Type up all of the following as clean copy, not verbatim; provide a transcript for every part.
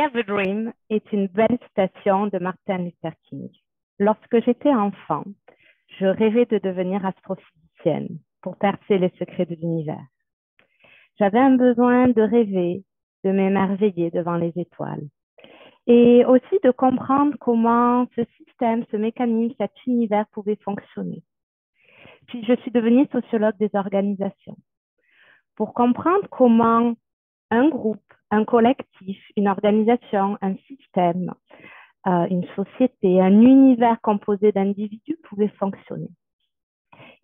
have a dream est une belle citation de Martin Luther King. Lorsque j'étais enfant, je rêvais de devenir astrophysicienne pour percer les secrets de l'univers. J'avais un besoin de rêver, de m'émerveiller devant les étoiles et aussi de comprendre comment ce système, ce mécanisme, cet univers pouvait fonctionner. Puis je suis devenue sociologue des organisations pour comprendre comment un groupe, un collectif, une organisation, un système, une société, un univers composé d'individus pouvait fonctionner.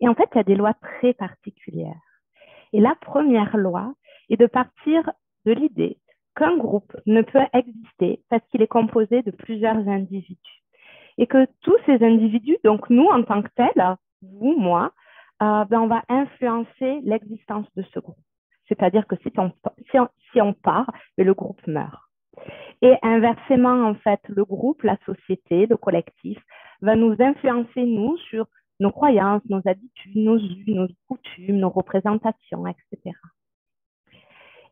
Et en fait, il y a des lois très particulières. Et la première loi est de partir de l'idée qu'un groupe ne peut exister parce qu'il est composé de plusieurs individus. Et que tous ces individus, donc nous en tant que tels, vous, moi, on va influencer l'existence de ce groupe. C'est-à-dire que si on part, le groupe meurt. Et inversement, en fait, le groupe, la société, le collectif, va nous influencer, nous, sur nos croyances, nos habitudes, nos us, nos coutumes, nos représentations, etc.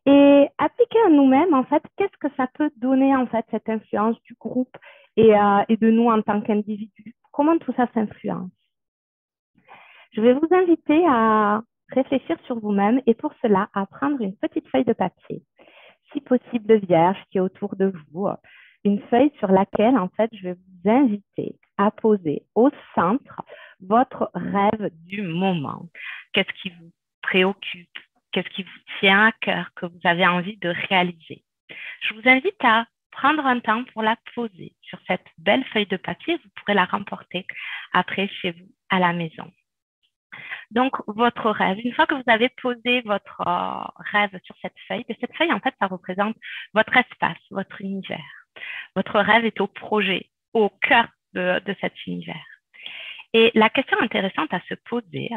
Et appliquer à nous-mêmes, en fait, qu'est-ce que ça peut donner, en fait, cette influence du groupe et de nous en tant qu'individus? Comment tout ça s'influence? Je vais vous inviter à réfléchir sur vous-même et pour cela, à prendre une petite feuille de papier, si possible de vierge qui est autour de vous, une feuille sur laquelle, en fait, je vais vous inviter à poser au centre votre rêve du moment. Qu'est-ce qui vous préoccupe? Qu'est-ce qui vous tient à cœur, que vous avez envie de réaliser? Je vous invite à prendre un temps pour la poser sur cette belle feuille de papier. Vous pourrez la remporter après chez vous à la maison. Donc, votre rêve, une fois que vous avez posé votre rêve sur cette feuille, en fait, ça représente votre espace, votre univers. Votre rêve est au projet, au cœur de cet univers. Et la question intéressante à se poser,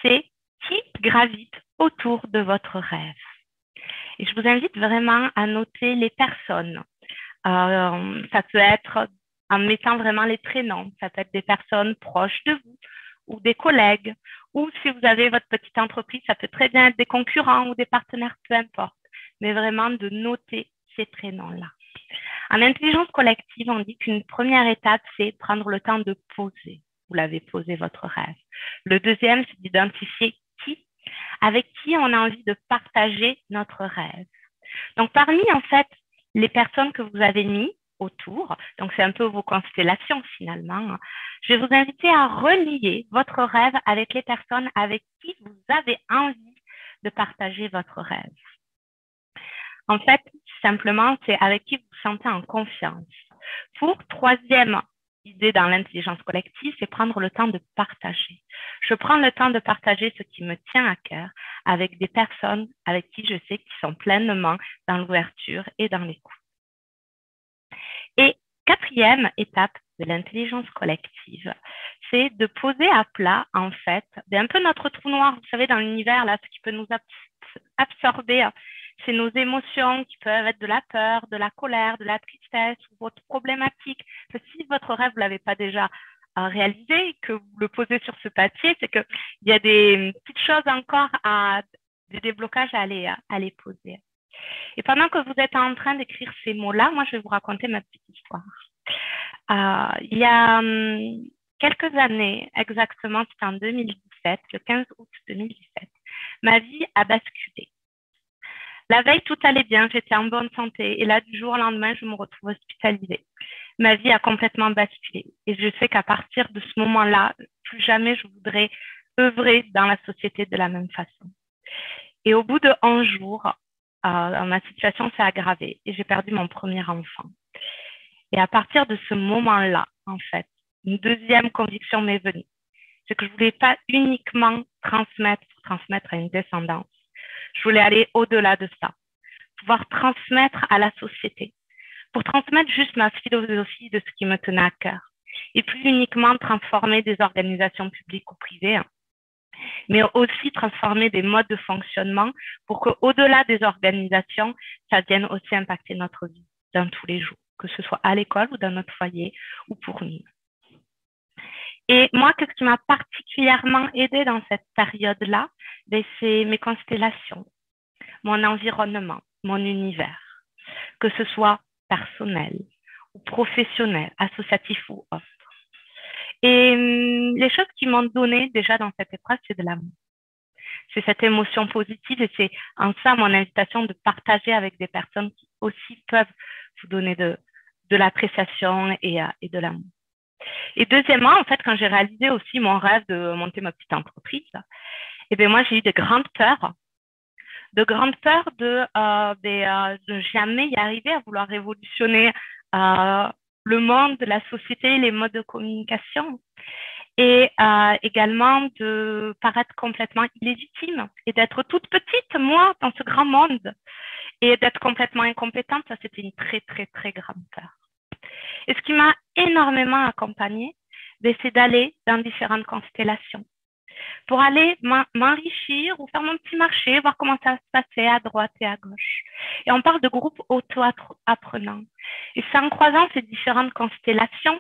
c'est qui gravite autour de votre rêve? Et je vous invite vraiment à noter les personnes. Ça peut être en mettant vraiment les prénoms, ça peut être des personnes proches de vous, ou des collègues, ou si vous avez votre petite entreprise, ça peut très bien être des concurrents ou des partenaires, peu importe, mais vraiment de noter ces prénoms-là. En intelligence collective, on dit qu'une première étape, c'est prendre le temps de poser. Vous l'avez posé votre rêve. Le deuxième, c'est d'identifier avec qui on a envie de partager notre rêve. Donc, parmi, en fait, les personnes que vous avez mis autour, donc c'est un peu vos constellations finalement, je vais vous inviter à relier votre rêve avec les personnes avec qui vous avez envie de partager votre rêve. En fait, simplement, c'est avec qui vous vous sentez en confiance. Pour troisième idée dans l'intelligence collective, c'est prendre le temps de partager. Je prends le temps de partager ce qui me tient à cœur avec des personnes avec qui je sais qu'ils sont pleinement dans l'ouverture et dans l'écoute. Et quatrième étape de l'intelligence collective, c'est de poser à plat, en fait, un peu notre trou noir, vous savez, dans l'univers, là, ce qui peut nous absorber, c'est nos émotions qui peuvent être de la peur, de la colère, de la tristesse ou votre problématique. Si votre rêve, vous ne l'avez pas déjà réalisé et que vous le posez sur ce papier, c'est qu'il y a des petites choses encore, des déblocages à les poser. Et pendant que vous êtes en train d'écrire ces mots-là, moi, je vais vous raconter ma petite histoire. Il y a quelques années, exactement, c'était en 2017, le 15 août 2017, ma vie a basculé. La veille, tout allait bien, j'étais en bonne santé. Et là, du jour au lendemain, je me retrouve hospitalisée. Ma vie a complètement basculé. Et je sais qu'à partir de ce moment-là, plus jamais je voudrais œuvrer dans la société de la même façon. Et au bout de 11 jours, ma situation s'est aggravée et j'ai perdu mon premier enfant. Et à partir de ce moment-là, en fait, une deuxième conviction m'est venue. C'est que je ne voulais pas uniquement transmettre à une descendance. Je voulais aller au-delà de ça, pouvoir transmettre à la société, pour transmettre juste ma philosophie de ce qui me tenait à cœur, et plus uniquement transformer des organisations publiques ou privées, mais aussi transformer des modes de fonctionnement pour qu'au-delà des organisations, ça vienne aussi impacter notre vie dans tous les jours, que ce soit à l'école ou dans notre foyer ou pour nous. Et moi, qu'est-ce qui m'a particulièrement aidée dans cette période-là? C'est mes constellations, mon environnement, mon univers. Que ce soit personnel ou professionnel, associatif ou autre. Et les choses qui m'ont donné déjà dans cette épreuve, c'est de l'amour. C'est cette émotion positive et c'est en ça mon invitation de partager avec des personnes qui aussi peuvent vous donner de l'appréciation et de l'amour. Et deuxièmement, en fait, quand j'ai réalisé aussi mon rêve de monter ma petite entreprise, eh bien, moi, j'ai eu de grandes peurs de jamais y arriver à vouloir révolutionner le monde, la société, les modes de communication et également de paraître complètement illégitime et d'être toute petite, moi, dans ce grand monde et d'être complètement incompétente, ça, c'était une très, très, très grande peur. Et ce qui m'a énormément accompagnée, c'est d'aller dans différentes constellations pour aller m'enrichir ou faire mon petit marché, voir comment ça se passait à droite et à gauche. Et on parle de groupes auto-apprenants. Et c'est en croisant ces différentes constellations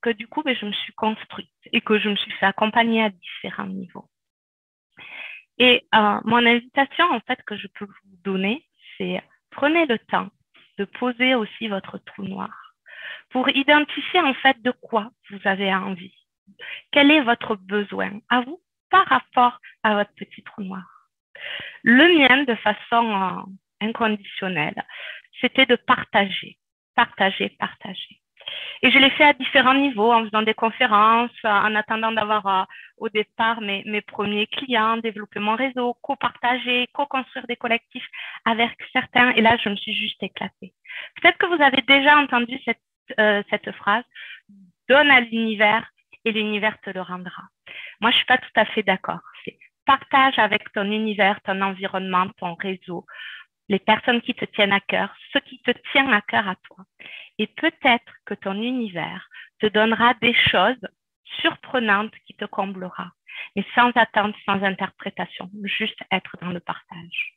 que du coup, je me suis construite et que je me suis fait accompagner à différents niveaux. Et mon invitation, en fait, que je peux vous donner, c'est prenez le temps de poser aussi votre trou noir pour identifier, en fait, de quoi vous avez envie. Quel est votre besoin à vous par rapport à votre petit trou noir? Le mien, de façon inconditionnelle, c'était de partager. Et je l'ai fait à différents niveaux, en faisant des conférences, en attendant d'avoir au départ mes premiers clients, développer mon réseau, co-partager, co-construire des collectifs avec certains. Et là, je me suis juste éclatée. Peut-être que vous avez déjà entendu cette phrase, donne à l'univers et l'univers te le rendra. Moi, je ne suis pas tout à fait d'accord. C'est partage avec ton univers, ton environnement, ton réseau, les personnes qui te tiennent à cœur, ce qui te tient à cœur à toi. Et peut-être que ton univers te donnera des choses surprenantes qui te comblera, mais sans attente, sans interprétation, juste être dans le partage.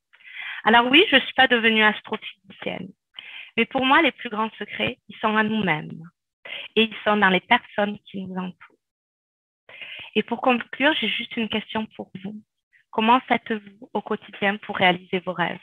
Alors oui, je ne suis pas devenue astrophysicienne, mais pour moi, les plus grands secrets, ils sont à nous-mêmes et ils sont dans les personnes qui nous entourent. Et pour conclure, j'ai juste une question pour vous. Comment faites-vous au quotidien pour réaliser vos rêves?